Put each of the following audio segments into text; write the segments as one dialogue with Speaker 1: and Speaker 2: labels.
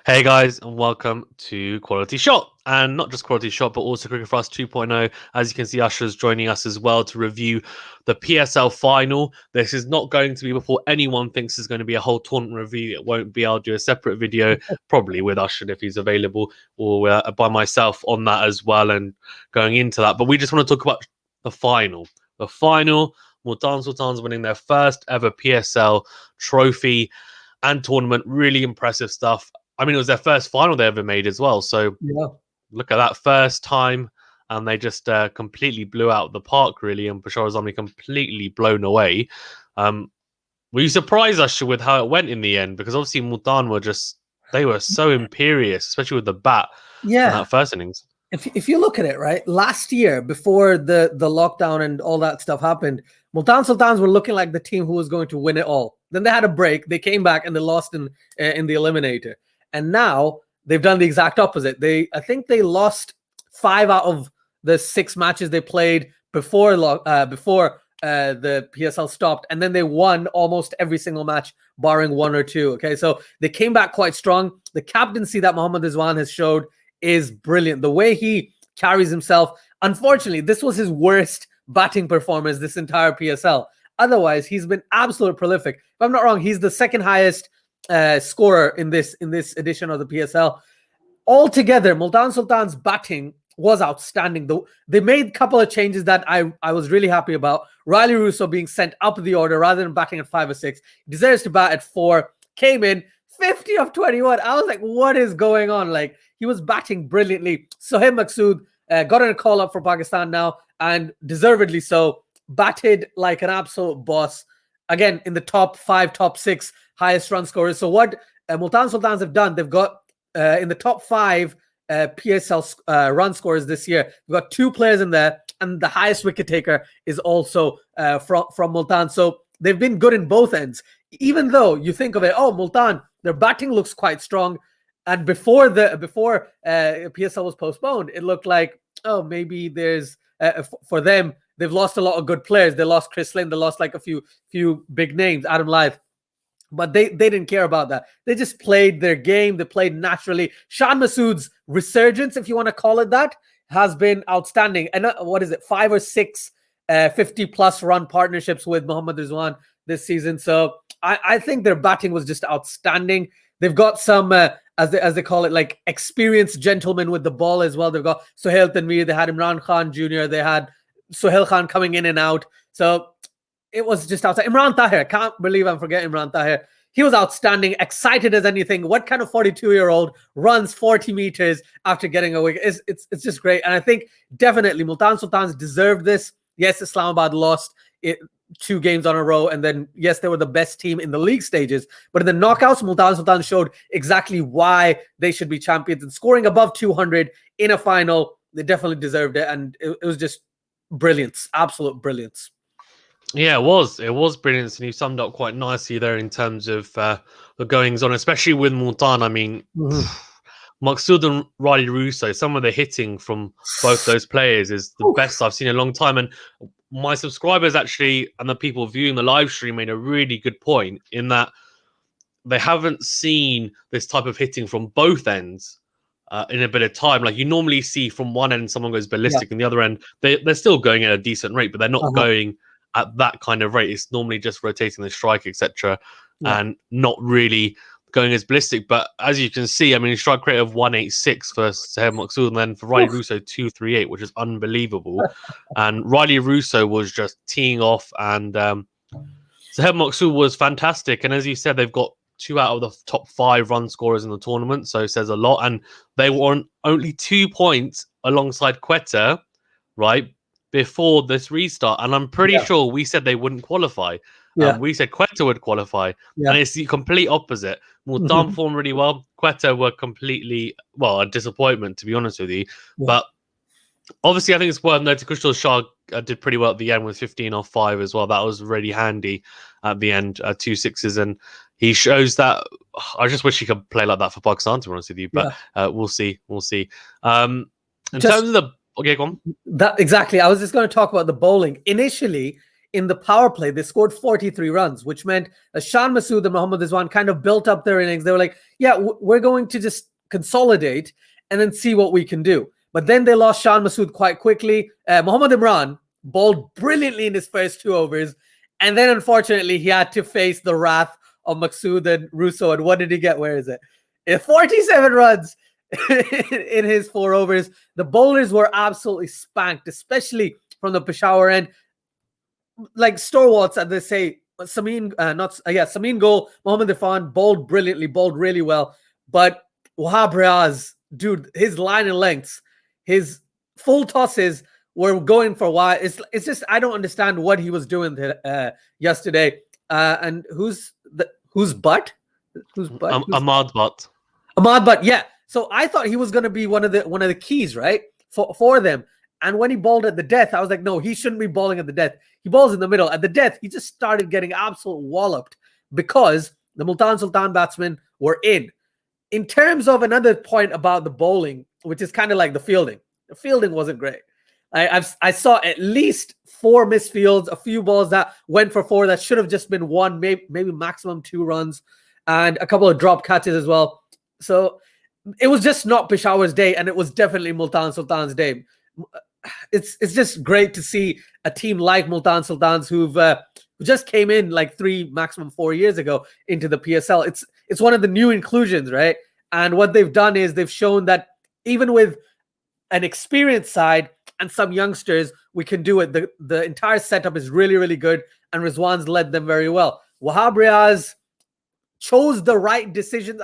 Speaker 1: Hey guys, and welcome to Quality Shot. And not just Quality Shot, but also Cricket for Us 2.0. As you can see, Usher's joining us as well to review the PSL Final. This is not going to be before anyone thinks there's going to be a whole tournament review. It won't be. I'll do a separate video, probably with Usher if he's available, or by myself on that as well, and going into that. But we just want to talk about the final. The final, Multan Sultans winning their first ever PSL trophy and tournament. Really impressive stuff. I mean, it was their first final they ever made as well. So
Speaker 2: Yeah.
Speaker 1: look at that first time, and they just completely blew out the park, really. And Peshawar Zalmi completely blown away. Were you surprised, Usher, with how it went in the end? Because obviously Multan they were so imperious, especially with the bat in
Speaker 2: Yeah.
Speaker 1: that first innings.
Speaker 2: If you look at it, right, last year before the lockdown and all that stuff happened, Multan Sultans were looking like the team who was going to win it all. Then they had a break. They came back and they lost in the eliminator. And now they've done the exact opposite. I think they lost 5 out of the 6 matches they played before the PSL stopped, and then they won almost every single match, barring 1 or 2. Okay, so they came back quite strong. The captaincy that Mohammad Rizwan has showed is brilliant. The way he carries himself. Unfortunately, this was his worst batting performance this entire PSL. Otherwise, he's been absolutely prolific. If I'm not wrong, he's the second highest scorer in this edition of the PSL. Altogether, Multan Sultan's batting was outstanding. They made a couple of changes that I was really happy about. Rilee Roussow being sent up the order rather than batting at 5 or 6. He deserves to bat at 4. Came in 50 of 21. I was like, what is going on? Like, he was batting brilliantly. Sohaib Maqsood got a call up for Pakistan now, and deservedly so. Batted like an absolute boss. Again, in the top 5, top 6 highest run scorers. So what Multan Sultans have done, they've got in the top 5 PSL run scorers this year. We've got 2 players in there, and the highest wicket taker is also from Multan. So they've been good in both ends. Even though you think of it, oh, Multan, their batting looks quite strong. And before PSL was postponed, it looked like, oh, maybe there's for them, they've lost a lot of good players. They lost Chris Lynn, they lost like a few big names, Adam Lyth. But they didn't care about that. They just played their game. They played naturally. Shan Masood's resurgence, if you want to call it that, has been outstanding. And what is it, 5 or 6 50-plus run partnerships with Mohammad Rizwan this season. So I think their batting was just outstanding. They've got some, as they call it, like experienced gentlemen with the ball as well. They've got Sohail Tanveer. They had Imran Khan Jr. They had Sohail Khan coming in and out. So it was just outside. Imran Tahir, can't believe I'm forgetting Imran Tahir. He was outstanding, excited as anything. What kind of 42-year-old runs 40 meters after getting a wicket? It's just great. And I think definitely Multan Sultans deserved this. Yes, Islamabad lost 2 games on a row. And then, yes, they were the best team in the league stages. But in the knockouts, Multan Sultans showed exactly why they should be champions. And scoring above 200 in a final, they definitely deserved it. And it was just brilliance, absolute brilliance.
Speaker 1: Yeah, it was. It was brilliant, and you summed up quite nicely there in terms of the goings on, especially with Multan. I mean, Maqsood and Rilee Roussow, some of the hitting from both those players is the best I've seen in a long time. And my subscribers actually, and the people viewing the live stream, made a really good point in that they haven't seen this type of hitting from both ends in a bit of time. Like you normally see from one end, someone goes ballistic, and the other end, they're still going at a decent rate, but they're not going at that kind of rate. It's normally just rotating the strike, etc., and not really going as ballistic. But as you can see, I mean, strike rate of 186 for Sohaib Maqsood, and then for Rilee Roussow 238, which is unbelievable. And Rilee Roussow was just teeing off, and Sohaib Maqsood was fantastic. And as you said, they've got 2 out of the top 5 run scorers in the tournament, so it says a lot. And they were on only 2 points alongside Quetta, right, before this restart. And I'm pretty sure we said they wouldn't qualify. We said Quetta would qualify. And it's the complete opposite. Multan performed really well. Quetta were completely, a disappointment, to be honest with you. But obviously, I think it's worth noting Kushal Shah did pretty well at the end with 15 off 5 as well. That was really handy at the end, 2 sixes. And he shows that I just wish he could play like that for Pakistan, to be honest with you. But we'll see. We'll see. In terms of the... Okay, go on.
Speaker 2: That exactly. I was just going to talk about the bowling. Initially, in the power play, they scored 43 runs, which meant Shan Masood and Mohammad Rizwan kind of built up their innings. They were like, yeah, we're going to just consolidate and then see what we can do. But then they lost Shan Masood quite quickly. Mohammad Imran bowled brilliantly in his first 2 overs. And then, unfortunately, he had to face the wrath of Maqsood and Roussow. And what did he get? Where is it? 47 runs in his 4 overs. The bowlers were absolutely spanked, especially from the Peshawar end. Like stalwarts, as they say, Samin Gol, Mohammad Irfan bowled brilliantly, bowled really well. But Wahab Riaz, dude, his line and lengths, his full tosses were going for a while. It's just, I don't understand what he was doing yesterday. And whose butt? Whose butt?
Speaker 1: Ahmad Butt.
Speaker 2: Ahmad Butt, yeah. So I thought he was going to be one of the keys, right, for them. And when he bowled at the death, I was like, no, he shouldn't be bowling at the death. He bowls in the middle. At the death, he just started getting absolutely walloped because the Multan Sultan batsmen were in. In terms of another point about the bowling, which is kind of like the fielding wasn't great. I saw at least 4 misfields, a few balls that went for 4 that should have just been 1, maybe maximum 2 runs, and a couple of drop catches as well. So it was just not Peshawar's day, and it was definitely Multan Sultan's day. It's just great to see a team like Multan Sultans who just came in like 3, maximum 4 years ago into the PSL. It's one of the new inclusions, right? And what they've done is they've shown that even with an experienced side and some youngsters, we can do it. The entire setup is really, really good, and Rizwan's led them very well. Wahab Riaz chose the right decisions.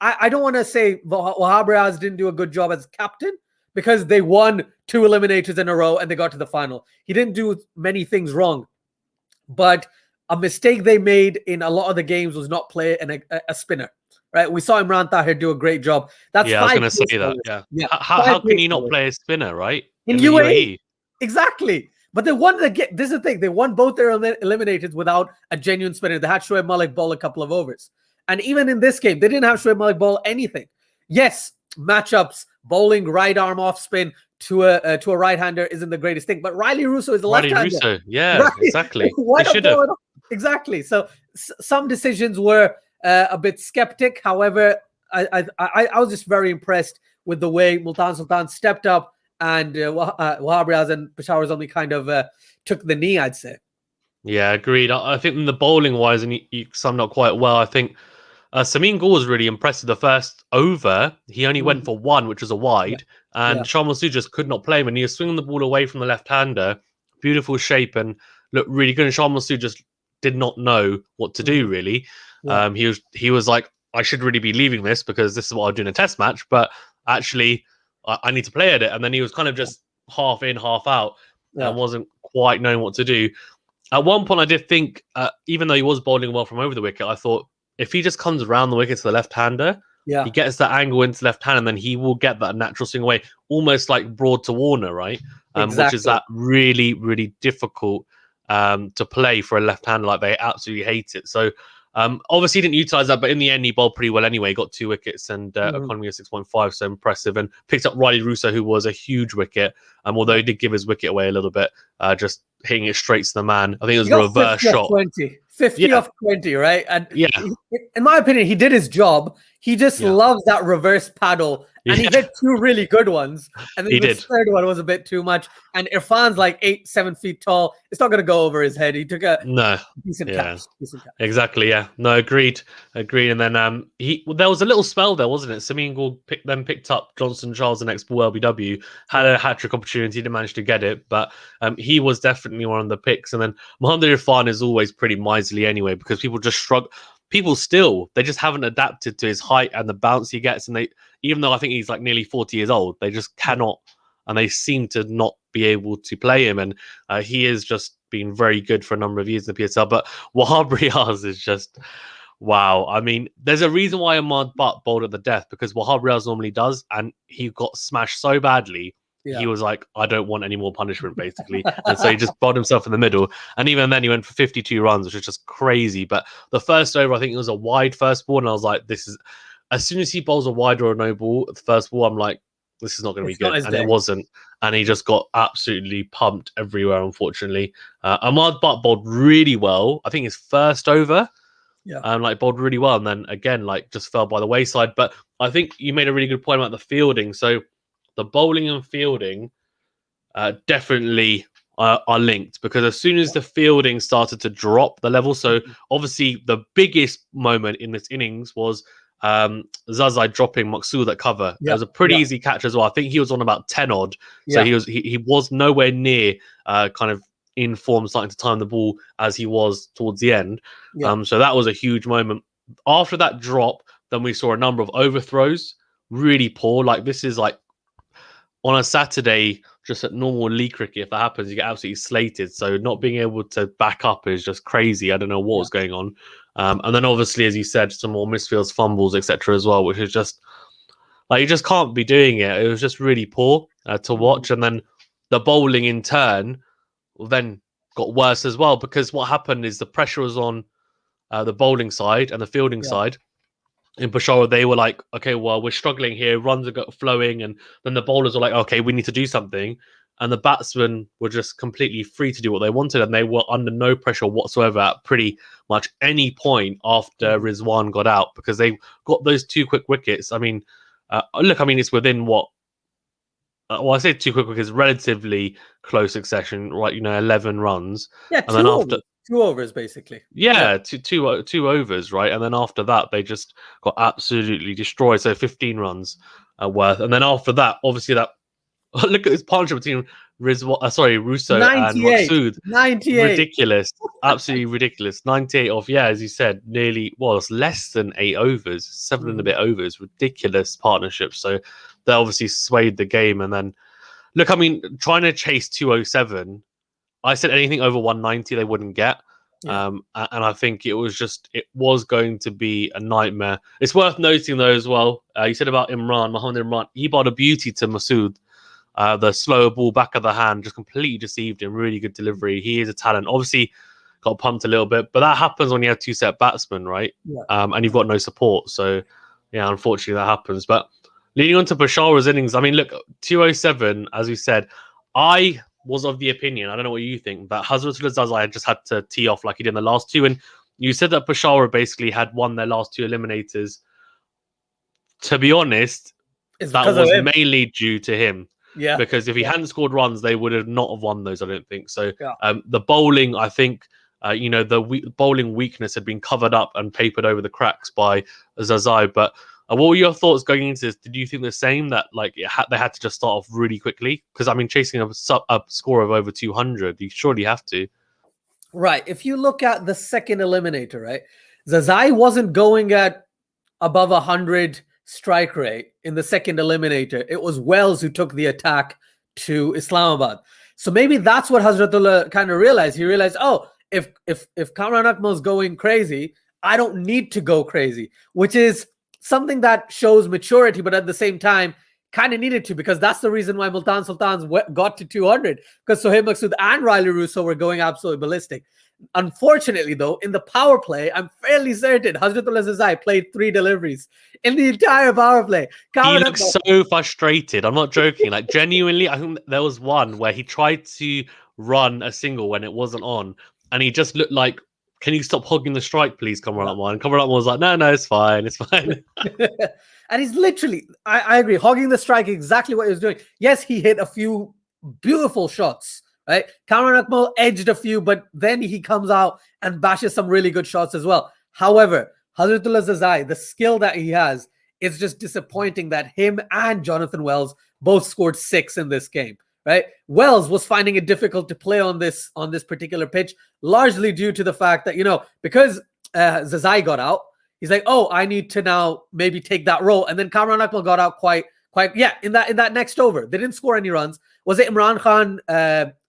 Speaker 2: I don't want to say Wahab Riaz didn't do a good job as captain, because they won 2 eliminators in a row and they got to the final. He didn't do many things wrong, but a mistake they made in a lot of the games was not play a spinner. Right, we saw Imran Tahir do a great job. That's
Speaker 1: I was going to say that. Yeah. How can you not play a spinner, right?
Speaker 2: In UAE. Exactly. But they won the game. This is the thing. They won both their eliminators without a genuine spinner. They had Shoaib Malik bowl a couple of overs. And even in this game, they didn't have Shoaib Malik bowl anything. Yes, matchups, bowling right arm off spin to a right-hander isn't the greatest thing. But Rilee Roussow is the left-hander.
Speaker 1: Roussow, yeah, right? Exactly. They should have.
Speaker 2: Exactly. So some decisions were a bit skeptic. However, I was just very impressed with the way Multan Sultan stepped up, and Wahab Riaz and Peshawar Zalmi kind of took the knee, I'd say.
Speaker 1: Yeah, agreed. I think in the bowling-wise, and you summed up quite well, I think Samin Gul was really impressive. The first over, he only went for 1, which was a wide, and Shan Masood just could not play him, and he was swinging the ball away from the left-hander. Beautiful shape and looked really good, and Shan Masood just did not know what to do, really. Yeah. He was like, I should really be leaving this because this is what I'll do in a test match, but actually I need to play at it. And then he was kind of just half in, half out, and wasn't quite knowing what to do. At one point, I did think, even though he was bowling well from over the wicket, I thought if he just comes around the wicket to the left-hander, he gets that angle into left hand, and then he will get that natural swing away, almost like Broad to Warner, right? Exactly. Which is that really, really difficult to play for a left-hander. Like, they absolutely hate it. So, obviously, he didn't utilize that, but in the end, he bowled pretty well anyway. He got 2 wickets and economy of 6.5, so impressive. And picked up Rilee Roussow, who was a huge wicket. Although he did give his wicket away a little bit, just hitting it straight to the man. I think it was a reverse shot.
Speaker 2: 50 off 20, right? And in my opinion, he did his job. He just loves that reverse paddle. And he hit 2 really good ones. And then the third one was a bit too much. And Irfan's like 8-7 feet tall. It's not going to go over his head. He took a decent catch.
Speaker 1: Exactly, yeah. No, agreed. And then there was a little spell there, wasn't it? Samin Gul picked up Johnson Charles the next ball LBW, had a hat-trick opportunity, didn't manage to get it, but he was definitely one of the picks. And then Mohammad Irfan is always pretty miserly anyway, because people just shrug. People still, they just haven't adapted to his height and the bounce he gets. And they, even though I think he's like nearly 40 years old, they just cannot, and they seem to not be able to play him. And he has just been very good for a number of years in the PSL. But Wahab Riaz is just, wow. I mean, there's a reason why Ahmad Butt bowled at the death, because Wahab Riaz normally does. And he got smashed so badly. He was like, I don't want any more punishment, basically. And so he just bowled himself in the middle. And even then, he went for 52 runs, which was just crazy. But the first over, I think it was a wide first ball. And I was like, this is, as soon as he bowls a wide or a no ball, the first ball, I'm like, this is not going to be
Speaker 2: It's not
Speaker 1: good.
Speaker 2: his
Speaker 1: And
Speaker 2: day.
Speaker 1: it wasn't. And he just got absolutely pumped everywhere, unfortunately. Ahmad Butt bowled really well. I think his first over,
Speaker 2: Yeah.
Speaker 1: like bowled really well. And then again, like just fell by the wayside. But I think you made a really good point about the fielding. So the bowling and fielding definitely are linked, because as soon as the fielding started to drop the level, so obviously the biggest moment in this innings was Zazai dropping Maqsood at cover. It was a pretty easy catch as well. I think he was on about 10 odd, so he was nowhere near kind of in form starting to time the ball as he was towards the end. So that was a huge moment. After that drop, then we saw a number of overthrows, really poor. Like this is like on a Saturday, just at normal league cricket, if that happens, you get absolutely slated. So not being able to back up is just crazy. I don't know what was going on. And then obviously, as you said, some more misfields, fumbles, etc. as well, which is just like you just can't be doing it. It was just really poor to watch. And then the bowling in turn then got worse as well, because what happened is the pressure was on the bowling side and the fielding side. In Peshawar, they were like, okay, well, we're struggling here. Runs are flowing. And then the bowlers were like, okay, we need to do something. And the batsmen were just completely free to do what they wanted. And they were under no pressure whatsoever at pretty much any point after Rizwan got out, because they got those 2 quick wickets. I mean, look, I mean, it's within what? Well, I say 2 quick wickets, relatively close succession, right? 11 runs.
Speaker 2: Yeah,
Speaker 1: and then after
Speaker 2: 2 overs, basically.
Speaker 1: Two overs, right? And then after that, they just got absolutely destroyed. So 15 runs worth. And then after that, obviously that look at this partnership between Roussow and
Speaker 2: 98.
Speaker 1: Maqsood.
Speaker 2: 98.
Speaker 1: Ridiculous. Absolutely ridiculous. 98 off, as you said, nearly, well, it's less than 8 overs, 7 and a bit overs. Ridiculous partnership. So they obviously swayed the game. And then, look, I mean, trying to chase 207, I said anything over 190 they wouldn't get. And I think it was going to be a nightmare. It's worth noting, though, as well, you said about Mohammed Imran, he bowled a beauty to Maqsood. The slower ball back of the hand just completely deceived him. Really good delivery. He is a talent. Obviously, got pumped a little bit, but that happens when you have 2 set batsmen, right? And you've got no support. So, unfortunately, that happens. But leading on to Peshawar's innings, I mean, look, 207, as we said, I was of the opinion, I don't know what you think, that Hazratul Zazai had just had to tee off like he did in the last 2. And you said that Peshawar basically had won their last 2 eliminators. To be honest, that was mainly due to him. Because if he hadn't scored runs, they would have not have won those, I don't think. So the bowling, I think, the bowling weakness had been covered up and papered over the cracks by Zazai. But what were your thoughts going into this? Did you think the same, that like they had to just start off really quickly? Because I mean, chasing a score of over 200, you surely have to.
Speaker 2: Right. If you look at the second eliminator, right, Zazai wasn't going at above 100 strike rate in the second eliminator. It was Wells who took the attack to Islamabad. So maybe that's what Hazratullah kind of realized. He realized, oh, if Kamran Akmal's going crazy, I don't need to go crazy, which is something that shows maturity, but at the same time, kind of needed to, because that's the reason why Multan Sultans got to 200, because Sohaib, Maqsood and Rilee Roussow were going absolutely ballistic. Unfortunately, though, in the power play, I'm fairly certain Hazratullah Zazai played 3 deliveries in the entire power play.
Speaker 1: He looked so frustrated. I'm not joking. Like, genuinely, I think there was one where he tried to run a single when it wasn't on, and he just looked like, can you stop hogging the strike, please, Kamran Akmal? And Kamran Akmal was like, no, it's fine. It's fine.
Speaker 2: And he's literally, I agree, hogging the strike, exactly what he was doing. Yes, he hit a few beautiful shots, right? Kamran Akmal edged a few, but then he comes out and bashes some really good shots as well. However, Hazratullah Zazai, the skill that he has, it's just disappointing that him and Jonathan Wells both scored 6 in this game, right? Wells was finding it difficult to play on this particular pitch, largely due to the fact that, because Zazai got out, he's like, oh, I need to now maybe take that role. And then Kamran Akmal got out quite, in that next over. They didn't score any runs. Was it Imran Khan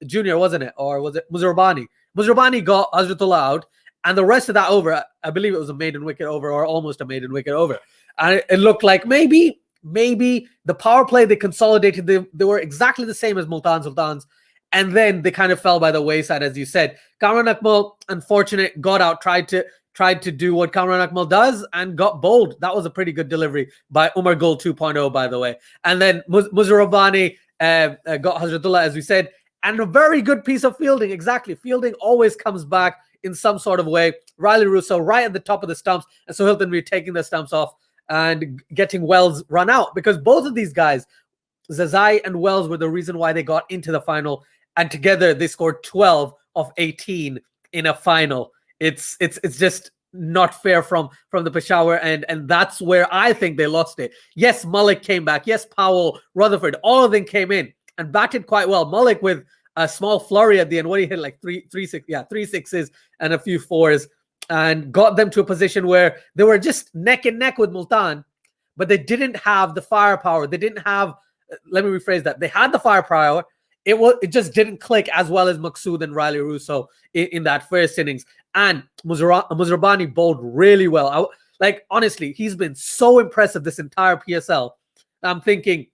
Speaker 2: Jr., wasn't it? Or was it Muzrabani? Muzrabani got Hazratullah out. And the rest of that over, I believe it was a maiden wicket over, or almost a maiden wicket over. And it looked like maybe the power play, they consolidated. They were exactly the same as Multan Sultans. And then they kind of fell by the wayside, as you said. Kamran Akmal, unfortunate, got out, tried tried to do what Kamran Akmal does and got bowled. That was a pretty good delivery by Umar Gul 2.0, by the way. And then Muzur Rabbani got Hazratullah, as we said, and a very good piece of fielding. Exactly. Fielding always comes back in some sort of way. Rilee Roussow right at the top of the stumps, and Sohaib Tanvir taking the stumps off and getting Wells run out, because both of these guys, Zazai and Wells, were the reason why they got into the final, and together they scored 12 of 18 in a final. It's just not fair from the Peshawar end, and that's where I think they lost it. Yes, Malik came back. Yes, Powell, Rutherford, all of them came in and batted quite well. Malik with a small flurry at the end. What he hit, like three sixes and a few fours, and got them to a position where they were just neck and neck with Multan, but they didn't have the firepower. They didn't have. Let me rephrase that. They had the firepower. It just didn't click as well as Maqsood and Rilee Roussow in that first innings. And Muzrabani bowled really well. Honestly, he's been so impressive this entire PSL. I'm thinking,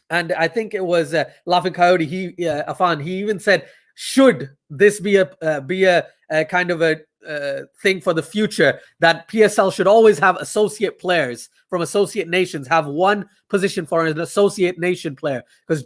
Speaker 2: and I think it was Laughing Coyote. Afan. He even said, should this be a kind of a thing for the future, that PSL should always have associate players from associate nations, have one position for an associate nation player, because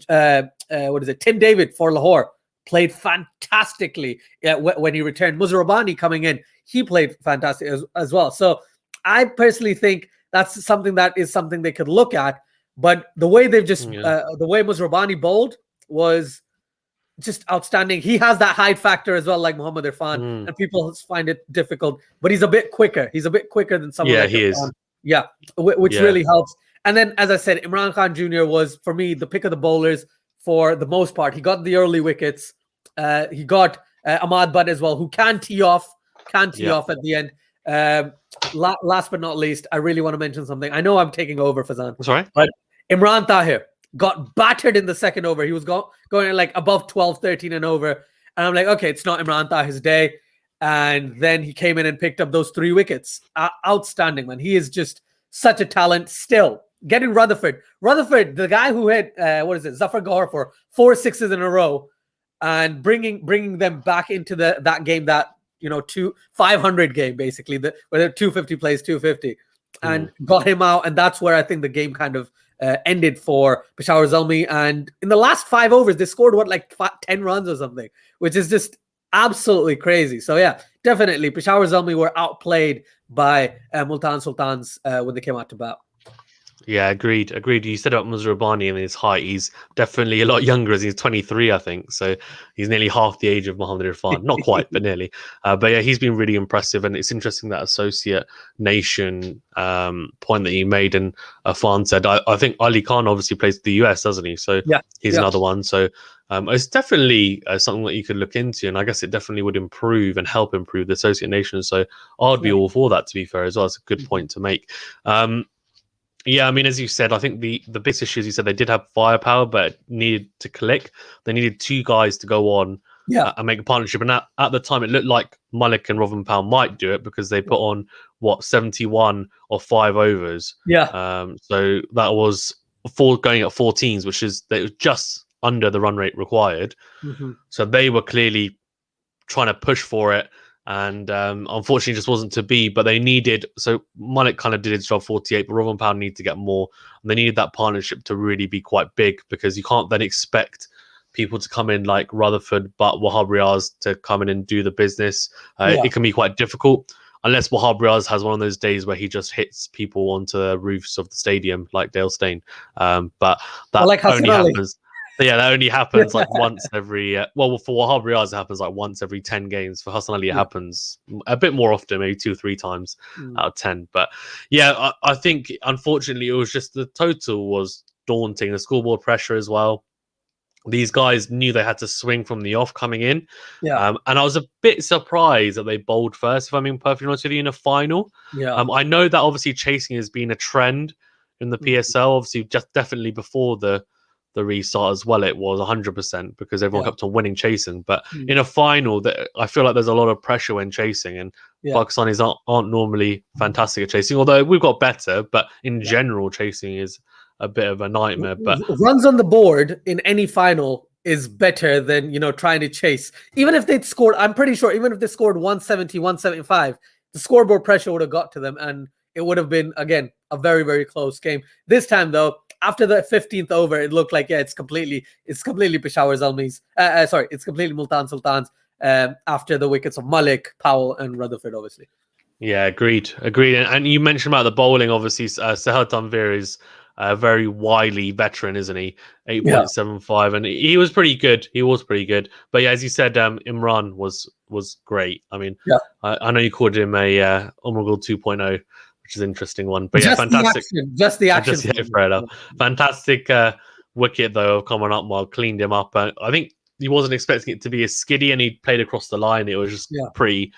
Speaker 2: Tim David for Lahore played fantastically when he returned. Muzrabani coming in, he played fantastic as well. So I personally think that's something they could look at. But the way they've just the way Muzrabani bowled was just outstanding. He has that height factor as well, like Muhammad Irfan, and people find it difficult, but he's a bit quicker. He's a bit quicker than someone like
Speaker 1: he
Speaker 2: Irfan.
Speaker 1: is.
Speaker 2: Yeah, which really helps. And then, as I said, Imran Khan Jr. was, for me, the pick of the bowlers for the most part. He got the early wickets. He got Ahmad Butt as well, who can tee off at the end. Last but not least, I really want to mention something. I know I'm taking over, Fazan.
Speaker 1: Sorry?
Speaker 2: But Imran Tahir got battered in the second over. He was going like above 12, 13 and over. And I'm like, okay, it's not Imran Tahir's day. And then he came in and picked up those 3 wickets. Outstanding, man. He is just such a talent still. Getting Rutherford, the guy who hit, Zafar Gauhar for 4 sixes in a row, and bringing them back into that game, that 500 game, basically, where 250 plays 250, and got him out. And that's where I think the game kind of ended for Peshawar Zalmi. And in the last 5 overs, they scored 10 runs or something, which is just absolutely crazy. So yeah, definitely Peshawar Zalmi were outplayed by Multan Sultans when they came out to bat.
Speaker 1: Yeah, agreed. You said about Muzrabani and his height. He's definitely a lot younger, as he's 23, I think. So he's nearly half the age of Muhammad Irfan. Not quite, but nearly. But yeah, he's been really impressive. And it's interesting that associate nation point that you made. And Irfan said, I think Ali Khan obviously plays for the US, doesn't he? So he's another one. So it's definitely something that you could look into. And I guess it definitely would improve and help improve the associate nation. So I'd be all for that, to be fair, as well. It's a good point to make. Yeah, I mean, as you said, I think the biggest issue is, you said, they did have firepower, but it needed to click. They needed 2 guys to go on and make a partnership. And at the time, it looked like Malik and Robin Powell might do it, because they put on, 71 or 5 overs.
Speaker 2: Yeah.
Speaker 1: So that was going at 14s, which is just under the run rate required. So they were clearly trying to push for it. And unfortunately, just wasn't to be. But they needed, so Malik kind of did his job 48, but Robin Powell needed to get more. And they needed that partnership to really be quite big, because you can't then expect people to come in like Rutherford, but Wahab Riaz to come in and do the business. It can be quite difficult, unless Wahab Riaz has one of those days where he just hits people onto the roofs of the stadium like Dale Steyn. But that only happens. Yeah, that only happens like once every. For Wahab Riaz, it happens like once every 10 games. For Hassan Ali, it happens a bit more often, maybe 2 or 3 times out of 10. But yeah, I think unfortunately it was just the total was daunting. The scoreboard pressure as well. These guys knew they had to swing from the off coming in. And I was a bit surprised that they bowled first, if I'm being perfectly honest with you, in a final. I know that obviously chasing has been a trend in the PSL. Obviously, just definitely before the restart as well, it was 100%, because everyone kept on winning chasing. But in a final, I feel like there's a lot of pressure when chasing, and Pakistanis aren't normally fantastic at chasing, although we've got better. But in general, chasing is a bit of a nightmare. But
Speaker 2: runs on the board in any final is better than trying to chase. Even if they'd scored, I'm pretty sure, even if they scored 170, 175, the scoreboard pressure would have got to them, and it would have been, again, a very, very close game. This time, though, after the 15th over, it looked like, it's completely Peshawar Zalmi's. It's completely Multan Sultans after the wickets of Malik, Powell, and Rutherford, obviously.
Speaker 1: Yeah, agreed. And you mentioned about the bowling. Obviously, Sohaib Tanvir is a very wily veteran, isn't he? 8.75, and he was pretty good. But yeah, as you said, Imran was great. I mean, I know you called him a Umragul 2.0, which is an interesting one. But yeah, fantastic.
Speaker 2: Just the action.
Speaker 1: Fantastic wicket though of coming up while cleaned him up. I think he wasn't expecting it to be as skiddy, and he played across the line. It was just pretty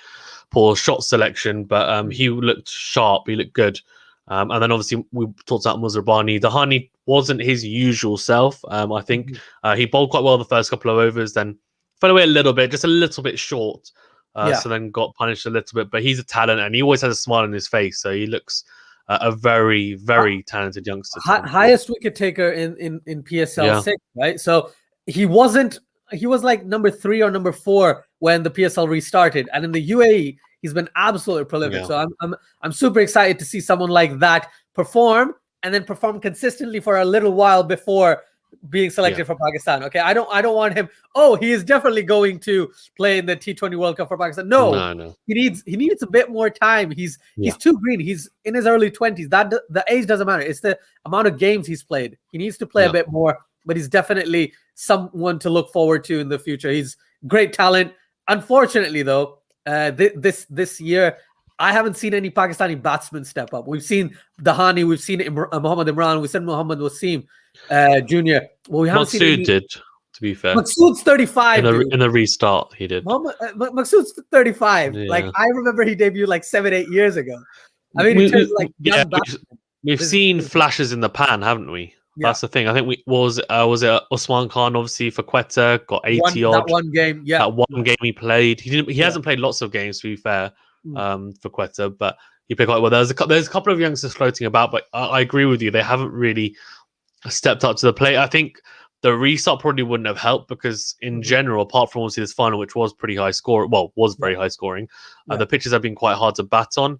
Speaker 1: poor shot selection, but he looked sharp. He looked good. And then obviously we talked about Muzrabani. Dahani wasn't his usual self. I think he bowled quite well the first couple of overs, then fell away a little bit, just a little bit short. So then got punished a little bit. But he's a talent, and he always has a smile on his face. So he looks a very, very talented youngster.
Speaker 2: Highest wicket taker in PSL 6, right? So he was like number 3 or number 4 when the PSL restarted, and in the UAE he's been absolutely prolific. So I'm super excited to see someone like that perform, and then perform consistently for a little while before being selected for Pakistan. Okay, I don't want him. Oh, he is definitely going to play in the T20 World Cup for Pakistan. No. He needs a bit more time. He's too green. He's in his early 20s. That the age doesn't matter. It's the amount of games he's played. He needs to play a bit more, but he's definitely someone to look forward to in the future. He's great talent. Unfortunately, though, this year, I haven't seen any Pakistani batsmen step up. We've seen Dahani, we've seen Mohammad Imran, we've seen Mohammad Wasim Jr. Well, we haven't seen any...
Speaker 1: did, to be fair.
Speaker 2: Maqsood's 35.
Speaker 1: In the restart, he did.
Speaker 2: Maqsood's 35. Yeah. Like, I remember he debuted like 7-8 years ago. I mean, in terms of like young batsmen,
Speaker 1: we've seen flashes in the pan, haven't we? That's the thing. I think was it Usman Khan, obviously, for Quetta, got 80 odd.
Speaker 2: That one game,
Speaker 1: That one game he played. He hasn't played lots of games, to be fair, for Quetta, but he played quite well. There's a couple of youngsters floating about, but I agree with you. They haven't really stepped up to the plate. I think the restart probably wouldn't have helped, because in general, apart from obviously this final, which was pretty high score, was very high scoring, the pitches have been quite hard to bat on.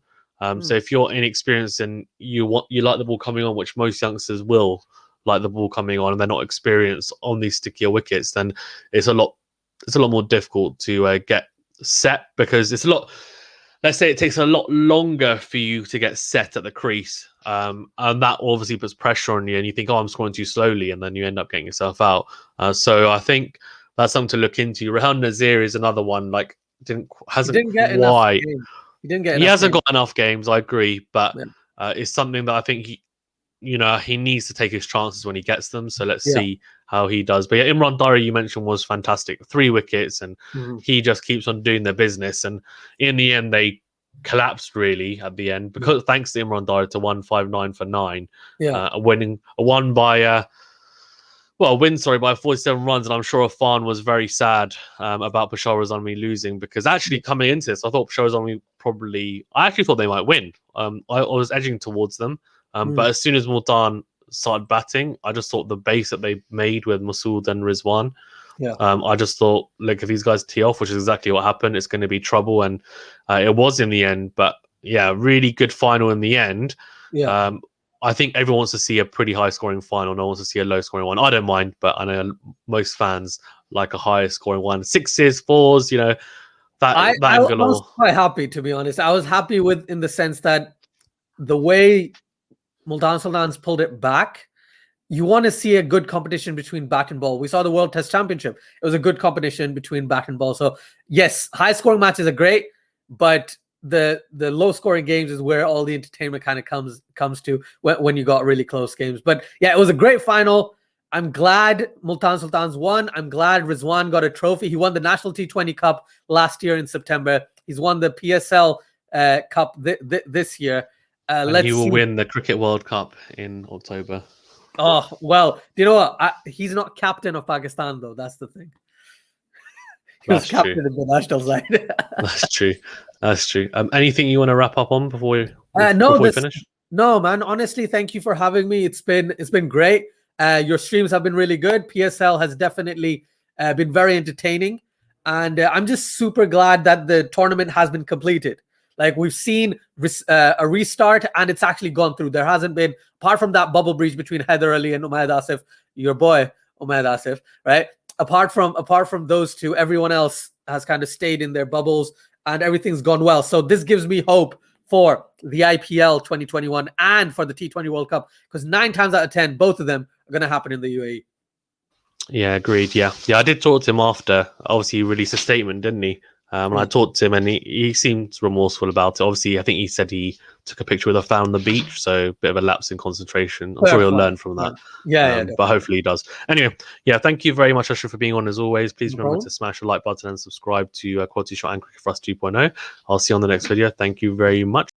Speaker 1: So if you're inexperienced and you like the ball coming on, which most youngsters will like the ball coming on, and they're not experienced on these stickier wickets, then it's a lot more difficult to get set, because it's a lot. Let's say it takes a lot longer for you to get set at the crease, and that obviously puts pressure on you, and you think, oh, I'm scoring too slowly, and then you end up getting yourself out. So I think that's something to look into. Rehan Nazir is another one. Like he hasn't got enough games. I agree, but it's something that I think he needs to take his chances when he gets them. So let's see how he does. But Imran Dari, you mentioned, was fantastic. 3 wickets, and he just keeps on doing their business. And in the end, they collapsed really at the end, because thanks to Imran Dari to 159 for 9, win by 47 runs. And I'm sure Afan was very sad about Peshawar Zalmi losing, because actually coming into this, I thought Peshawar Zalmi I actually thought they might win. I was edging towards them. But as soon as Multan started batting, I just thought the base that they made with Maqsood and Rizwan, I just thought, like, if these guys tee off, which is exactly what happened, it's going to be trouble. And it was in the end. But yeah, really good final in the end. I think everyone wants to see a pretty high-scoring final. No one wants to see a low-scoring one. I don't mind, but I know most fans like a higher-scoring one. 6s, 4s, I
Speaker 2: was quite happy, to be honest. I was happy in the sense that the way Multan Sultans pulled it back, you want to see a good competition between bat and ball. We saw the World Test Championship. It was a good competition between bat and ball. So yes, high-scoring matches are great, but the low-scoring games is where all the entertainment kind of comes to when you got really close games. But yeah, it was a great final. I'm glad Multan Sultans won. I'm glad Rizwan got a trophy. He won the National T20 Cup last year in September. He's won the PSL Cup this year.
Speaker 1: He will win the Cricket World Cup in October.
Speaker 2: Oh, well, you know what? He's not captain of Pakistan, though. That's the thing. He was captain of the national side.
Speaker 1: That's true. Anything you want to wrap up on before we finish?
Speaker 2: No, man. Honestly, thank you for having me. It's been great. Your streams have been really good. PSL has definitely been very entertaining. And I'm just super glad that the tournament has been completed. Like we've seen a restart, and it's actually gone through. There hasn't been, apart from that bubble breach between Haider Ali and Umayyad Asif, your boy Umayyad Asif, right? Apart from those two, everyone else has kind of stayed in their bubbles, and everything's gone well. So this gives me hope for the IPL 2021 and for the T20 World Cup, because 9 times out of 10, both of them are going to happen in the UAE.
Speaker 1: Yeah, agreed. Yeah, I did talk to him after. Obviously, he released a statement, didn't he? And I talked to him, and he seemed remorseful about it. Obviously, I think he said he took a picture with a fan on the beach, so a bit of a lapse in concentration. I'm sure he'll learn from that. But hopefully he does. Anyway, yeah, thank you very much, Ashraf, for being on as always. Please remember to smash the like button and subscribe to QualityShot and Cricket for Us 2.0. I'll see you on the next video. Thank you very much.